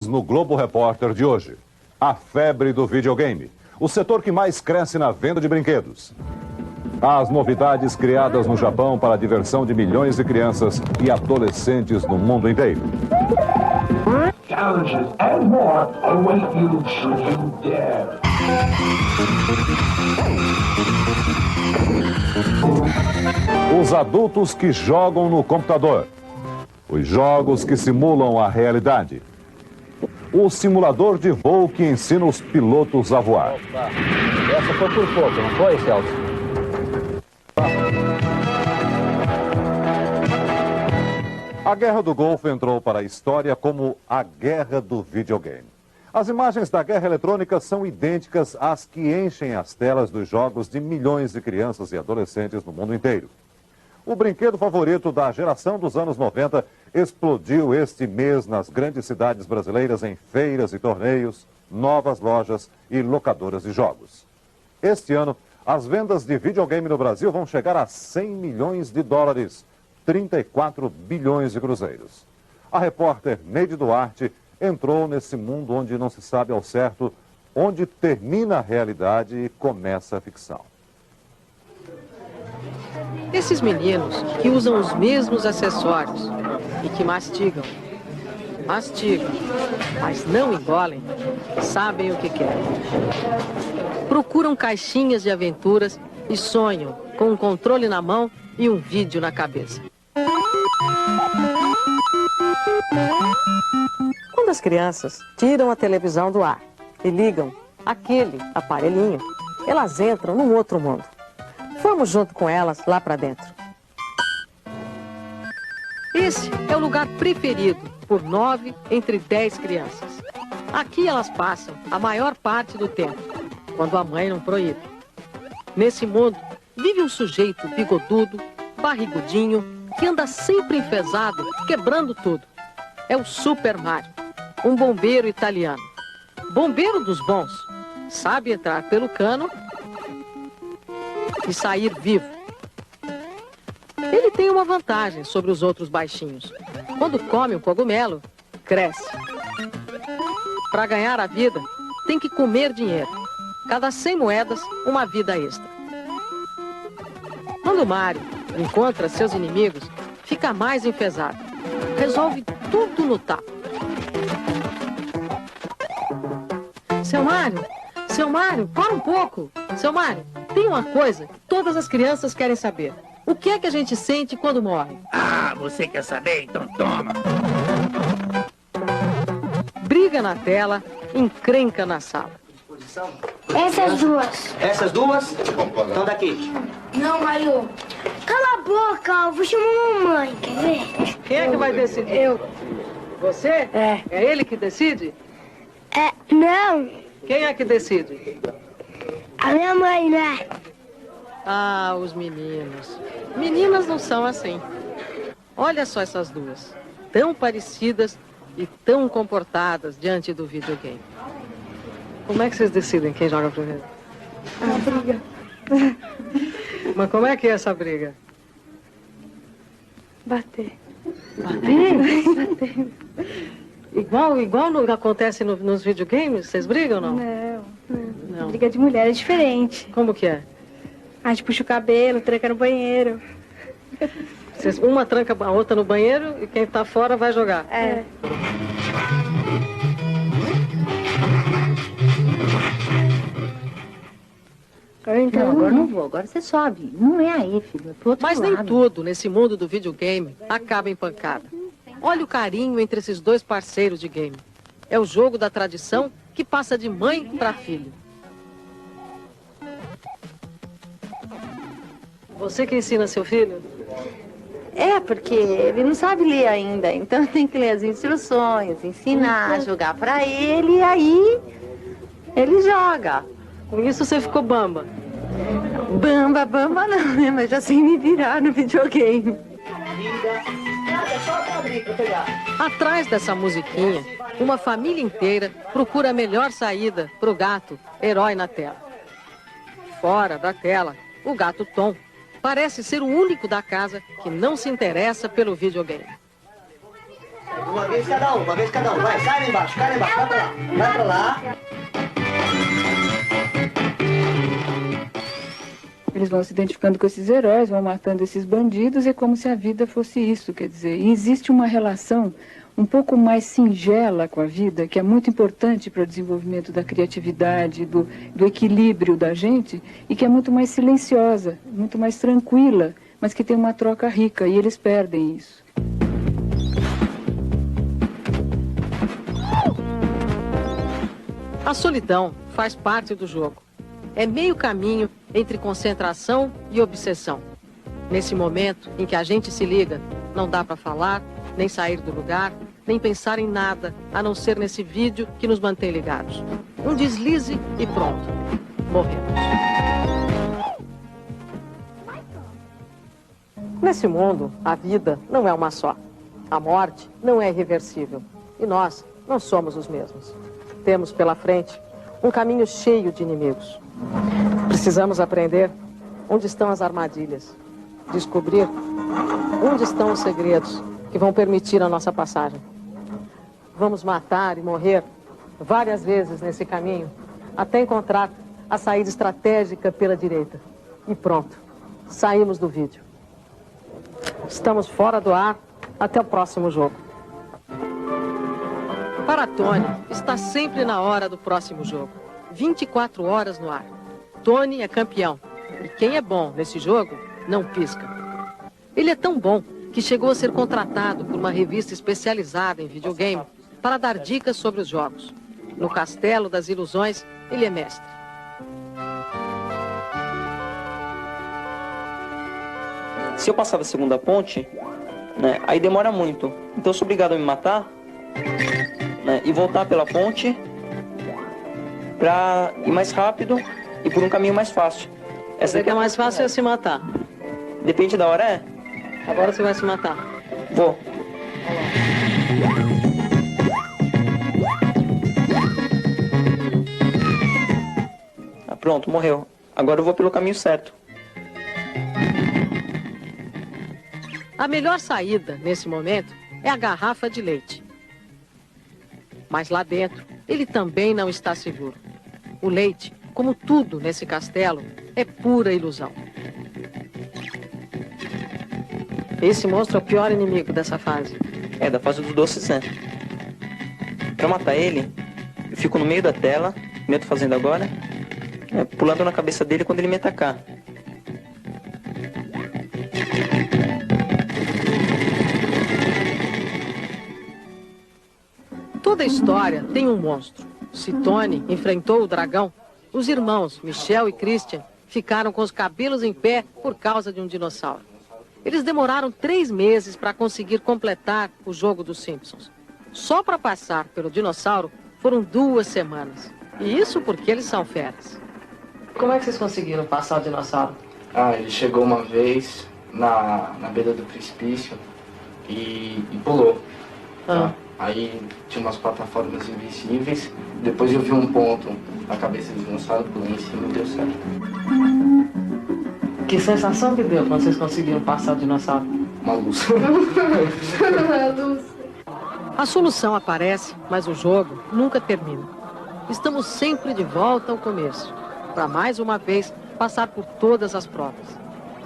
No Globo Repórter de hoje, a febre do videogame, o setor que mais cresce na venda de brinquedos. As novidades criadas no Japão para a diversão de milhões de crianças e adolescentes no mundo inteiro. Challenges and more await you should you dare. Os adultos que jogam no computador. Os jogos que simulam a realidade. O simulador de voo que ensina os pilotos a voar. Opa. Essa foi por pouco, não foi, Celso? A Guerra do Golfo entrou para a história como a guerra do videogame. As imagens da guerra eletrônica são idênticas às que enchem as telas dos jogos de milhões de crianças e adolescentes no mundo inteiro. O brinquedo favorito da geração dos anos 90 explodiu este mês nas grandes cidades brasileiras em feiras e torneios, novas lojas e locadoras de jogos. Este ano, as vendas de videogame no Brasil vão chegar a 100 milhões de dólares, 34 bilhões de cruzeiros. A repórter Neide Duarte entrou nesse mundo onde não se sabe ao certo onde termina a realidade e começa a ficção. Esses meninos que usam os mesmos acessórios e que mastigam, mas não engolem, sabem o que querem. Procuram caixinhas de aventuras e sonham com um controle na mão e um vídeo na cabeça. Quando as crianças tiram a televisão do ar e ligam aquele aparelhinho, elas entram num outro mundo. Vamos junto com elas lá para dentro. Esse é o lugar preferido por 9 entre 10 crianças. Aqui elas passam a maior parte do tempo, quando a mãe não proíbe. Nesse mundo, vive um sujeito bigodudo, barrigudinho, que anda sempre enfesado, quebrando tudo. É o Super Mario, um bombeiro italiano. Bombeiro dos bons. Sabe entrar pelo cano e sair vivo. Ele tem uma vantagem sobre os outros baixinhos. Quando come um cogumelo, cresce. Para ganhar a vida, tem que comer dinheiro. Cada 100 moedas, uma vida extra. Quando Mario encontra seus inimigos, fica mais enfesado. Resolve tudo no tapa. Seu Mário, para um pouco. Seu Mário, tem uma coisa que todas as crianças querem saber. O que é que a gente sente quando morre? Ah, você quer saber? Então toma. Briga na tela, encrenca na sala. Essas duas. Essas duas estão daqui. Não, Mário. Cala a boca, eu vou chamar a mamãe, quer ver? Quem é que vai decidir? Eu. Você? É. É ele que decide? Não. Quem é que decide? A minha mãe, né? Ah, os meninos. Meninas não são assim. Olha só essas duas. Tão parecidas e tão comportadas diante do videogame. Como é que vocês decidem quem joga primeiro? A briga. Mas como é que é essa briga? Bater. Bater? Igual acontece nos videogames? Vocês brigam ou não? Não. Briga de mulher é diferente. Como que é? A gente puxa o cabelo, tranca no banheiro. Uma tranca a outra no banheiro e quem tá fora vai jogar. É. Não, agora não vou. Agora você sobe. Não é aí, filho. É pro outro Mas lado. nem tudo nesse mundo do videogame acaba em pancada. Olha o carinho entre esses dois parceiros de game. É o jogo da tradição que passa de mãe para filho. Você que ensina seu filho? É, porque ele não sabe ler ainda. Então tem que ler as instruções, ensinar, jogar pra ele e aí ele joga. Com isso você ficou bamba. Bamba não, né? Mas já sei me virar no videogame. Atrás dessa musiquinha, uma família inteira procura a melhor saída para o gato, herói na tela. Fora da tela, o gato Tom parece ser o único da casa que não se interessa pelo videogame. Uma vez cada um. Vai, cai lá embaixo, vai pra lá. Eles vão se identificando com esses heróis, vão matando esses bandidos, é como se a vida fosse isso, quer dizer. E existe uma relação um pouco mais singela com a vida, que é muito importante para o desenvolvimento da criatividade, do equilíbrio da gente, e que é muito mais silenciosa, muito mais tranquila, mas que tem uma troca rica, e eles perdem isso. A solidão faz parte do jogo. É meio caminho entre concentração e obsessão. Nesse momento em que a gente se liga, não dá para falar, nem sair do lugar, nem pensar em nada, a não ser nesse vídeo que nos mantém ligados. Um deslize e pronto. Morremos. Nesse mundo, a vida não é uma só. A morte não é irreversível. E nós não somos os mesmos. Temos pela frente um caminho cheio de inimigos. Precisamos aprender onde estão as armadilhas, descobrir onde estão os segredos que vão permitir a nossa passagem. Vamos matar e morrer várias vezes nesse caminho, até encontrar a saída estratégica pela direita. E pronto, saímos do vídeo. Estamos fora do ar, até o próximo jogo. Para Tony, está sempre na hora do próximo jogo. 24 horas no ar. Tony é campeão. E quem é bom nesse jogo, não pisca. Ele é tão bom que chegou a ser contratado por uma revista especializada em videogame para dar dicas sobre os jogos. No Castelo das Ilusões, ele é mestre. Se eu passar da segunda ponte, né, aí demora muito. Então eu sou obrigado a me matar, né, e voltar pela ponte para ir mais rápido e por um caminho mais fácil. Essa que é mais fácil é se matar. Depende da hora, é? Agora você vai se matar. Vou. Ah, pronto, morreu. Agora eu vou pelo caminho certo. A melhor saída, nesse momento, é a garrafa de leite. Mas lá dentro, ele também não está seguro. O leite, como tudo nesse castelo, é pura ilusão. Esse monstro é o pior inimigo dessa fase. É, da fase dos doces, né? Pra matar ele, eu fico no meio da tela, como eu tô fazendo agora, pulando na cabeça dele quando ele me atacar. Toda história tem um monstro. Se Tony enfrentou o dragão, os irmãos Michel e Christian ficaram com os cabelos em pé por causa de um dinossauro. Eles demoraram 3 meses para conseguir completar o jogo dos Simpsons. Só para passar pelo dinossauro foram 2 semanas. E isso porque eles são feras. Como é que vocês conseguiram passar o dinossauro? Ele chegou uma vez na beira do precipício e pulou. Tá? Aí tinha umas plataformas invisíveis. Depois eu vi um ponto na cabeça do dinossauro, pulei em cima e deu certo. Que sensação que deu quando vocês conseguiram passar o dinossauro? Uma luz. A solução aparece, mas o jogo nunca termina. Estamos sempre de volta ao começo, para mais uma vez passar por todas as provas.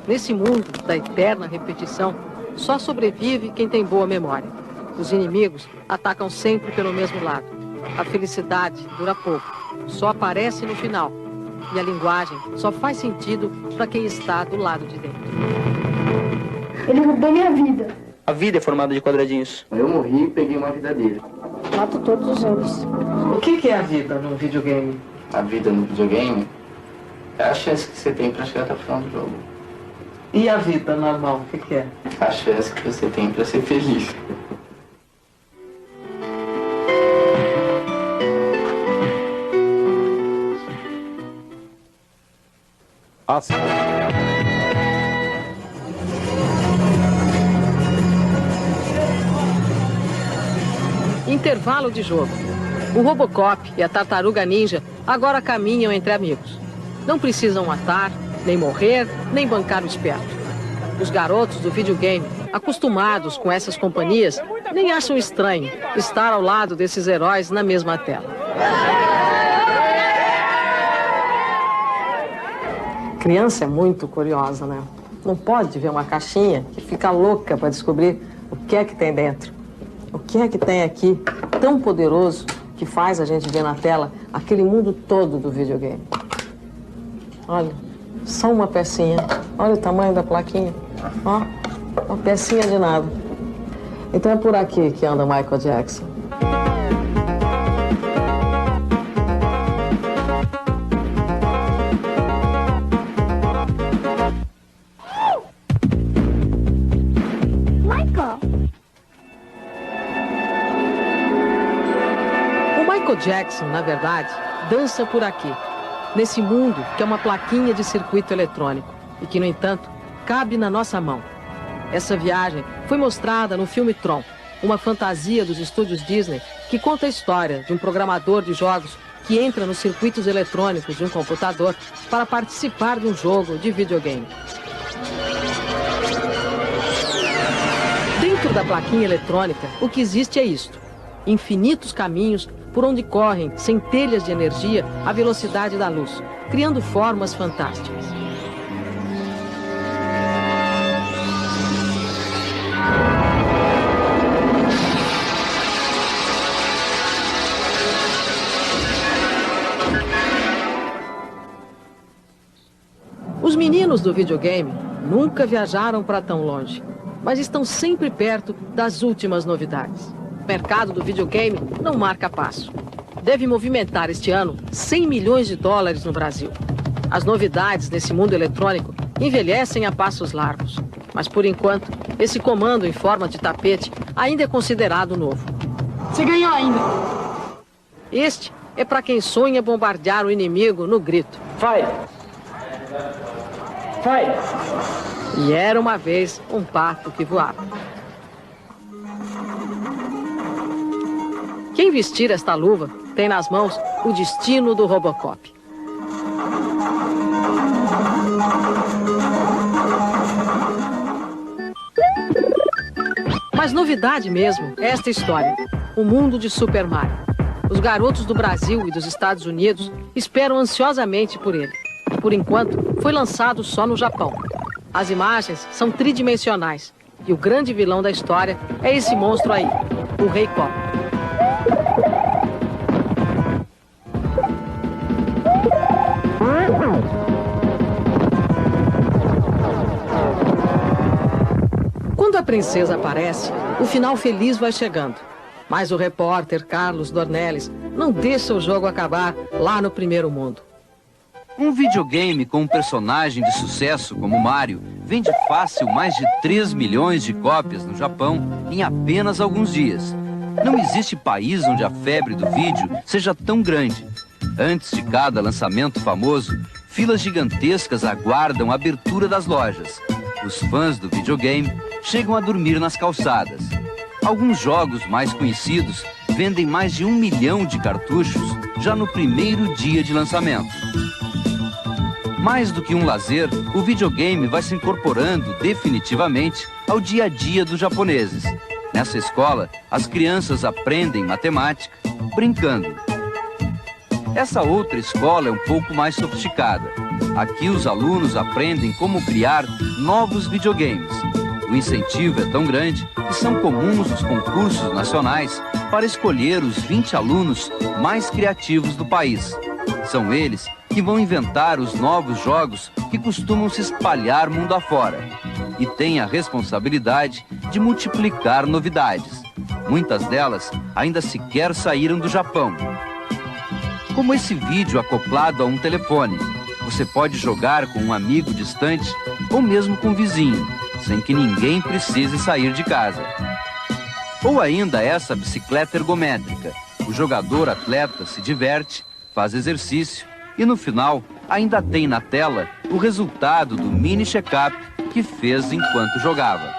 Nesse mundo da eterna repetição, só sobrevive quem tem boa memória. Os inimigos atacam sempre pelo mesmo lado. A felicidade dura pouco, só aparece no final. E a linguagem só faz sentido para quem está do lado de dentro. Ele roubou minha vida. A vida é formada de quadradinhos. Eu morri e peguei uma vida dele. Mato todos eles. O que é a vida num videogame? A vida no videogame é a chance que você tem para chegar até o final do jogo. E a vida normal, o que é? A chance que você tem para ser feliz. Assim. Intervalo de jogo. O Robocop e a Tartaruga Ninja agora caminham entre amigos. Não precisam matar, nem morrer, nem bancar o esperto. Os garotos do videogame, acostumados com essas companhias, nem acham estranho estar ao lado desses heróis na mesma tela. Criança é muito curiosa, né? Não pode ver uma caixinha que fica louca para descobrir o que é que tem dentro. O que é que tem aqui tão poderoso que faz a gente ver na tela aquele mundo todo do videogame. Olha, só uma pecinha. Olha o tamanho da plaquinha. Ó, uma pecinha de nada. Então é por aqui que anda Michael Jackson. Michael Jackson, na verdade, dança por aqui, nesse mundo que é uma plaquinha de circuito eletrônico e que, no entanto, cabe na nossa mão. Essa viagem foi mostrada no filme Tron, uma fantasia dos estúdios Disney que conta a história de um programador de jogos que entra nos circuitos eletrônicos de um computador para participar de um jogo de videogame. Dentro da plaquinha eletrônica, o que existe é isto: infinitos caminhos por onde correm centelhas de energia à velocidade da luz, criando formas fantásticas. Os meninos do videogame nunca viajaram para tão longe, mas estão sempre perto das últimas novidades. O mercado do videogame não marca passo. Deve movimentar este ano 100 milhões de dólares no Brasil. As novidades nesse mundo eletrônico envelhecem a passos largos. Mas, por enquanto, esse comando em forma de tapete ainda é considerado novo. Você ganhou ainda. Este é para quem sonha bombardear o inimigo no grito. Vai! Vai! E era uma vez um pato que voava. Quem vestir esta luva tem nas mãos o destino do Robocop. Mas novidade mesmo é esta história, o mundo de Super Mario. Os garotos do Brasil e dos Estados Unidos esperam ansiosamente por ele. Por enquanto, foi lançado só no Japão. As imagens são tridimensionais e o grande vilão da história é esse monstro aí, o Rei Koopa. Quando a princesa aparece, o final feliz vai chegando. Mas o repórter Carlos Dornelles não deixa o jogo acabar lá no primeiro mundo. Um videogame com um personagem de sucesso como Mario vende fácil mais de 3 milhões de cópias no Japão em apenas alguns dias. Não existe país onde a febre do vídeo seja tão grande. Antes de cada lançamento famoso, filas gigantescas aguardam a abertura das lojas. Os fãs do videogame chegam a dormir nas calçadas. Alguns jogos mais conhecidos vendem mais de 1 milhão de cartuchos já no primeiro dia de lançamento. Mais do que um lazer, o videogame vai se incorporando definitivamente ao dia a dia dos japoneses. Nessa escola, as crianças aprendem matemática brincando. Essa outra escola é um pouco mais sofisticada. Aqui os alunos aprendem como criar novos videogames. O incentivo é tão grande que são comuns os concursos nacionais para escolher os 20 alunos mais criativos do país. São eles que vão inventar os novos jogos que costumam se espalhar mundo afora. E têm a responsabilidade de multiplicar novidades. Muitas delas ainda sequer saíram do Japão. Como esse vídeo acoplado a um telefone. Você pode jogar com um amigo distante ou mesmo com um vizinho, sem que ninguém precise sair de casa. Ou ainda essa bicicleta ergométrica. O jogador atleta se diverte, faz exercício e no final ainda tem na tela o resultado do mini check-up que fez enquanto jogava.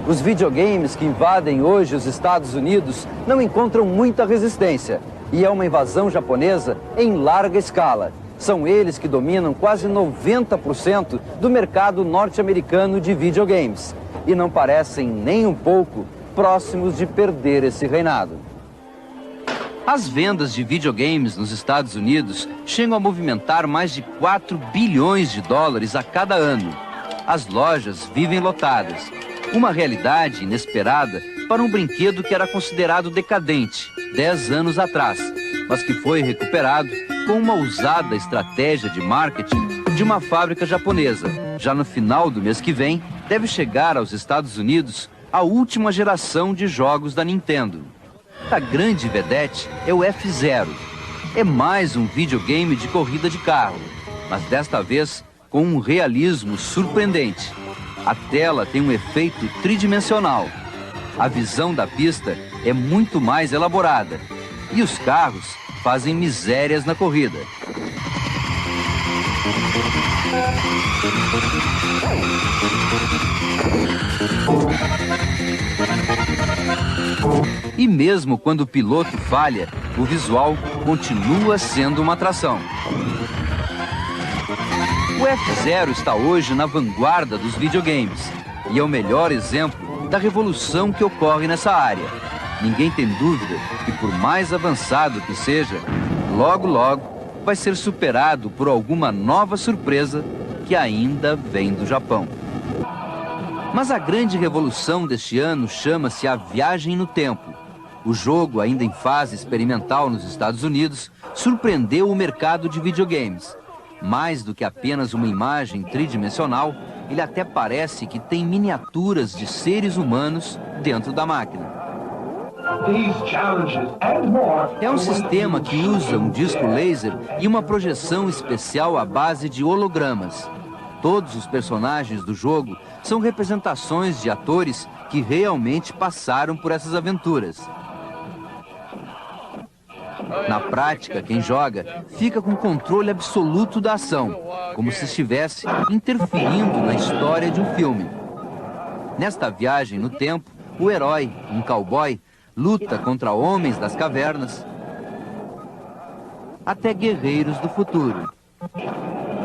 Os videogames que invadem hoje os Estados Unidos não encontram muita resistência e é uma invasão japonesa em larga escala. São eles que dominam quase 90% do mercado norte-americano de videogames. e não parecem nem um pouco próximos de perder esse reinado. As vendas de videogames nos Estados Unidos chegam a movimentar mais de 4 bilhões de dólares a cada ano. As lojas vivem lotadas. Uma realidade inesperada para um brinquedo que era considerado decadente 10 anos atrás, mas que foi recuperado com uma ousada estratégia de marketing de uma fábrica japonesa. Já no final do mês que vem, deve chegar aos Estados Unidos a última geração de jogos da Nintendo. A grande vedete é o F-Zero. É mais um videogame de corrida de carro, mas desta vez com um realismo surpreendente. A tela tem um efeito tridimensional. A visão da pista é muito mais elaborada e os carros fazem misérias na corrida. E mesmo quando o piloto falha, o visual continua sendo uma atração. O F-Zero está hoje na vanguarda dos videogames e é o melhor exemplo da revolução que ocorre nessa área. Ninguém tem dúvida que, por mais avançado que seja, logo logo vai ser superado por alguma nova surpresa que ainda vem do Japão. Mas a grande revolução deste ano chama-se a Viagem no Tempo. O jogo, ainda em fase experimental nos Estados Unidos, surpreendeu o mercado de videogames. Mais do que apenas uma imagem tridimensional, ele até parece que tem miniaturas de seres humanos dentro da máquina. É um sistema que usa um disco laser e uma projeção especial à base de hologramas. Todos os personagens do jogo são representações de atores que realmente passaram por essas aventuras. Na prática, quem joga fica com controle absoluto da ação, como se estivesse interferindo na história de um filme. Nesta viagem no tempo, o herói, um cowboy, luta contra homens das cavernas, até guerreiros do futuro.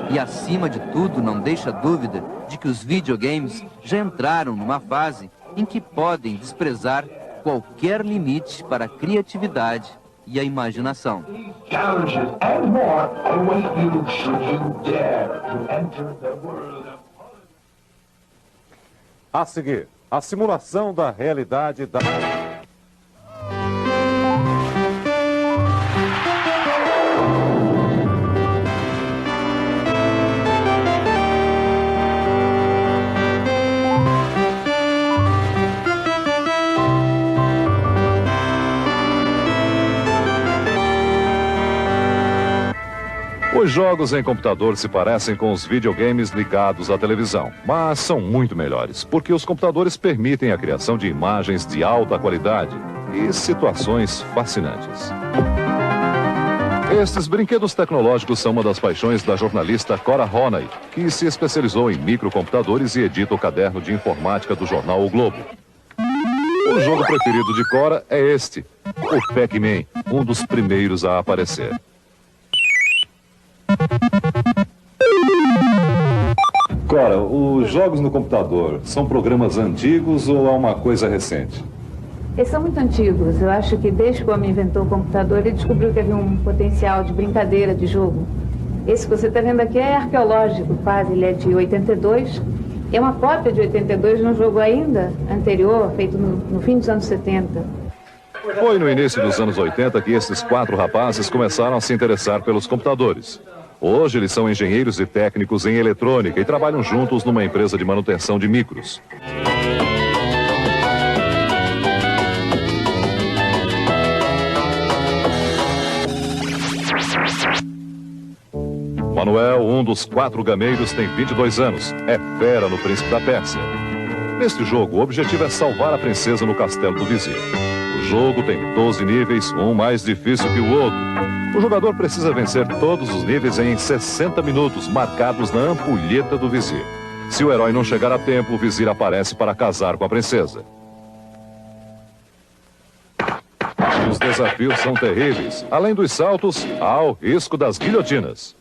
E acima de tudo, não deixa dúvida de que os videogames já entraram numa fase em que podem desprezar qualquer limite para a criatividade e a imaginação. A seguir, a simulação da realidade da... Os jogos em computador se parecem com os videogames ligados à televisão, mas são muito melhores, porque os computadores permitem a criação de imagens de alta qualidade e situações fascinantes. Estes brinquedos tecnológicos são uma das paixões da jornalista Cora Honey, que se especializou em microcomputadores e edita o caderno de informática do jornal O Globo. O jogo preferido de Cora é este, o Pac-Man, um dos primeiros a aparecer. Cora, os jogos no computador são programas antigos ou é uma coisa recente? Eles são muito antigos. Eu acho que desde que o homem inventou o computador, ele descobriu que havia um potencial de brincadeira, de jogo. Esse que você está vendo aqui é arqueológico, quase. Ele é de 82. É uma cópia de 82 de um jogo ainda anterior, feito no fim dos anos 70. Foi no início dos anos 80 que esses 4 rapazes começaram a se interessar pelos computadores. Hoje eles são engenheiros e técnicos em eletrônica e trabalham juntos numa empresa de manutenção de micros. Manuel, um dos 4 gameiros, tem 22 anos. É fera no Príncipe da Pérsia. Neste jogo, o objetivo é salvar a princesa no castelo do vizir. O jogo tem 12 níveis, um mais difícil que o outro. O jogador precisa vencer todos os níveis em 60 minutos, marcados na ampulheta do vizir. Se o herói não chegar a tempo, o vizir aparece para casar com a princesa. Os desafios são terríveis. Além dos saltos, há o risco das guilhotinas.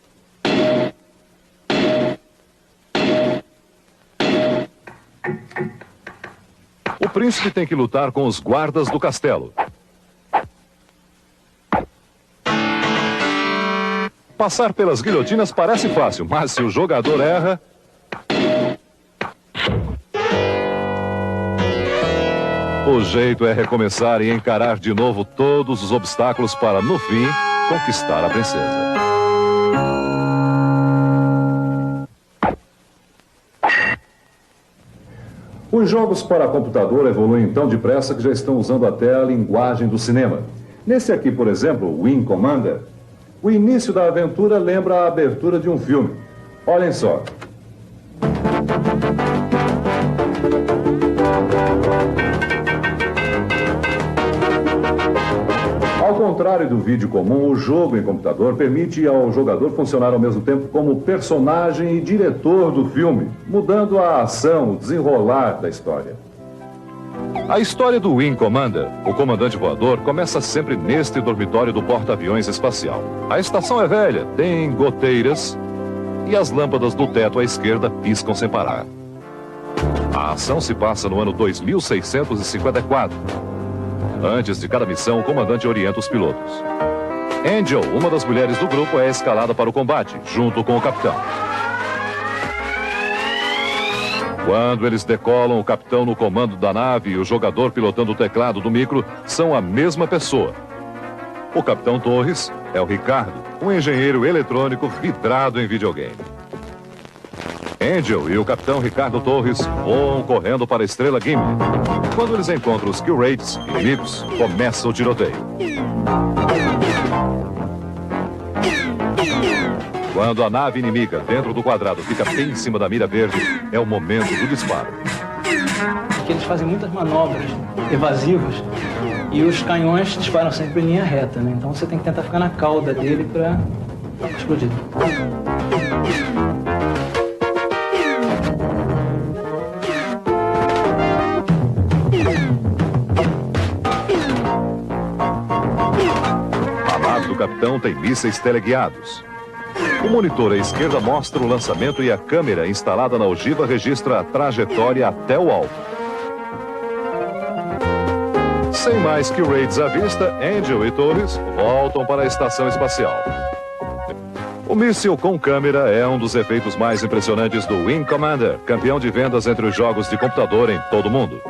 príncipe tem que lutar com os guardas do castelo. Passar pelas guilhotinas parece fácil, mas se o jogador erra... O jeito é recomeçar e encarar de novo todos os obstáculos para, no fim, conquistar a princesa. Os jogos para computador evoluem tão depressa que já estão usando até a linguagem do cinema. Nesse aqui, por exemplo, Wing Commander, o início da aventura lembra a abertura de um filme. Olhem só. Ao contrário do vídeo comum, o jogo em computador permite ao jogador funcionar ao mesmo tempo como personagem e diretor do filme, mudando a ação, o desenrolar da história. A história do Wing Commander, o comandante voador, começa sempre neste dormitório do porta-aviões espacial. A estação é velha, tem goteiras e as lâmpadas do teto à esquerda piscam sem parar. A ação se passa no ano 2654. Antes de cada missão, o comandante orienta os pilotos. Angel, uma das mulheres do grupo, é escalada para o combate, junto com o capitão. Quando eles decolam, o capitão no comando da nave e o jogador pilotando o teclado do micro são a mesma pessoa. O capitão Torres é o Ricardo, um engenheiro eletrônico vidrado em videogame. Angel e o capitão Ricardo Torres voam correndo para a estrela Gimli. Quando eles encontram os Kill Raids inimigos, começa o tiroteio. Quando a nave inimiga dentro do quadrado fica bem em cima da mira verde, é o momento do disparo. Porque eles fazem muitas manobras evasivas e os canhões disparam sempre em linha reta, né? Então você tem que tentar ficar na cauda dele para explodir. O capitão tem mísseis teleguiados. O monitor à esquerda mostra o lançamento e a câmera instalada na ogiva registra a trajetória até o alvo. Sem mais Kill Raids à vista, Angel e Torres voltam para a estação espacial. O míssil com câmera é um dos efeitos mais impressionantes do Wing Commander, campeão de vendas entre os jogos de computador em todo o mundo.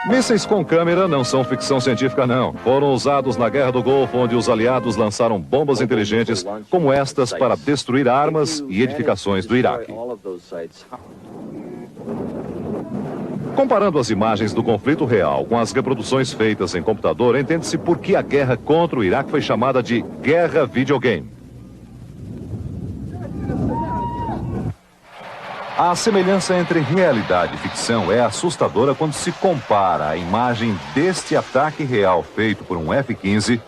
Mísseis com câmera não são ficção científica, não. Foram usados na Guerra do Golfo, onde os aliados lançaram bombas inteligentes como estas para destruir armas e edificações do Iraque. Comparando as imagens do conflito real com as reproduções feitas em computador, entende-se por que a guerra contra o Iraque foi chamada de Guerra Videogame. A semelhança entre realidade e ficção é assustadora quando se compara a imagem deste ataque real feito por um F-15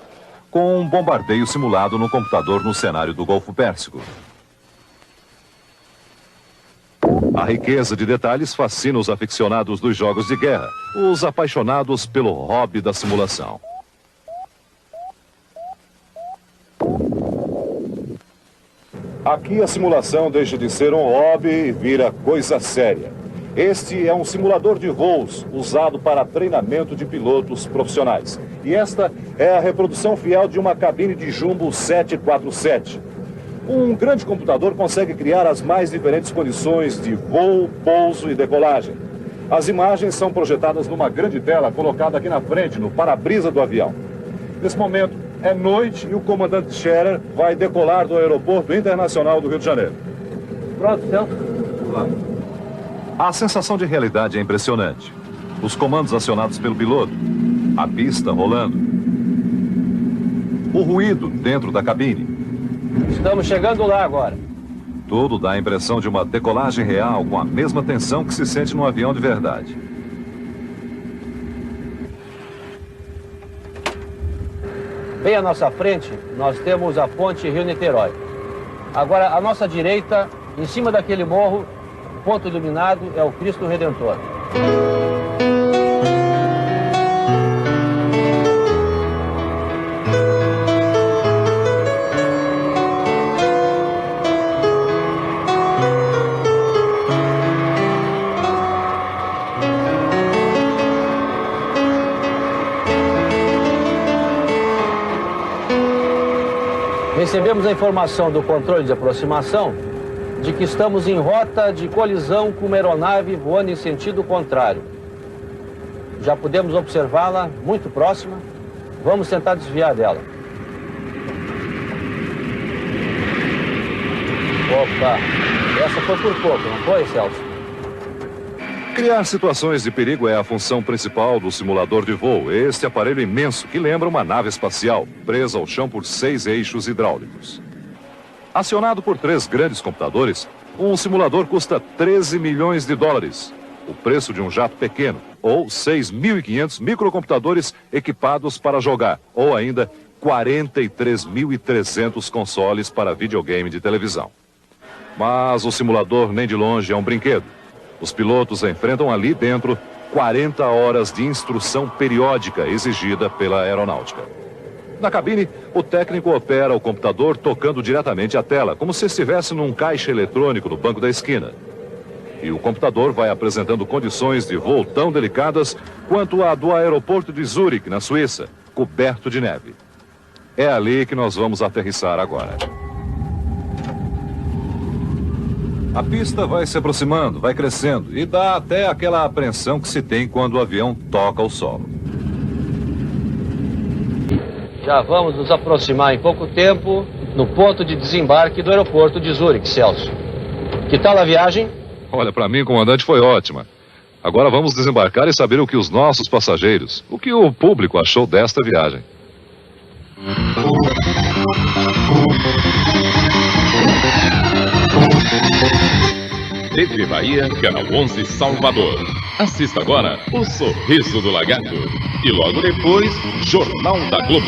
com um bombardeio simulado no computador no cenário do Golfo Pérsico. A riqueza de detalhes fascina os aficionados dos jogos de guerra, os apaixonados pelo hobby da simulação. Aqui a simulação deixa de ser um hobby e vira coisa séria. Este é um simulador de voos usado para treinamento de pilotos profissionais. E esta é a reprodução fiel de uma cabine de jumbo 747. Um grande computador consegue criar as mais diferentes condições de voo, pouso e decolagem. As imagens são projetadas numa grande tela colocada aqui na frente, no para-brisa do avião. Nesse momento, é noite e o comandante Scherer vai decolar do Aeroporto Internacional do Rio de Janeiro. Pronto, então. A sensação de realidade é impressionante. Os comandos acionados pelo piloto, a pista rolando, o ruído dentro da cabine. Estamos chegando lá agora. Tudo dá a impressão de uma decolagem real com a mesma tensão que se sente num avião de verdade. Bem à nossa frente, nós temos a ponte Rio-Niterói. Agora, à nossa direita, em cima daquele morro, o ponto iluminado é o Cristo Redentor. Recebemos a informação do controle de aproximação de que estamos em rota de colisão com uma aeronave voando em sentido contrário. Já podemos observá-la muito próxima. Vamos tentar desviar dela. Opa, essa foi por pouco, não foi, Celso? Criar situações de perigo é a função principal do simulador de voo. Este aparelho imenso que lembra uma nave espacial, presa ao chão por 6 eixos hidráulicos. Acionado por 3 grandes computadores, um simulador custa 13 milhões de dólares, o preço de um jato pequeno, ou 6.500 microcomputadores equipados para jogar, ou ainda 43.300 consoles para videogame de televisão. Mas o simulador nem de longe é um brinquedo. Os pilotos enfrentam ali dentro 40 horas de instrução periódica exigida pela aeronáutica. Na cabine, o técnico opera o computador tocando diretamente a tela, como se estivesse num caixa eletrônico no banco da esquina. E o computador vai apresentando condições de voo tão delicadas quanto a do aeroporto de Zurique, na Suíça, coberto de neve. É ali que nós vamos aterrissar agora. A pista vai se aproximando, vai crescendo e dá até aquela apreensão que se tem quando o avião toca o solo. Já vamos nos aproximar em pouco tempo no ponto de desembarque do aeroporto de Zurique, Celso. Que tal a viagem? Olha, para mim, comandante, foi ótima. Agora vamos desembarcar e saber o que os nossos passageiros, o que o público achou desta viagem. TV Bahia, Canal 11, Salvador. Assista agora O Sorriso do Lagarto. E logo depois, Jornal da Globo.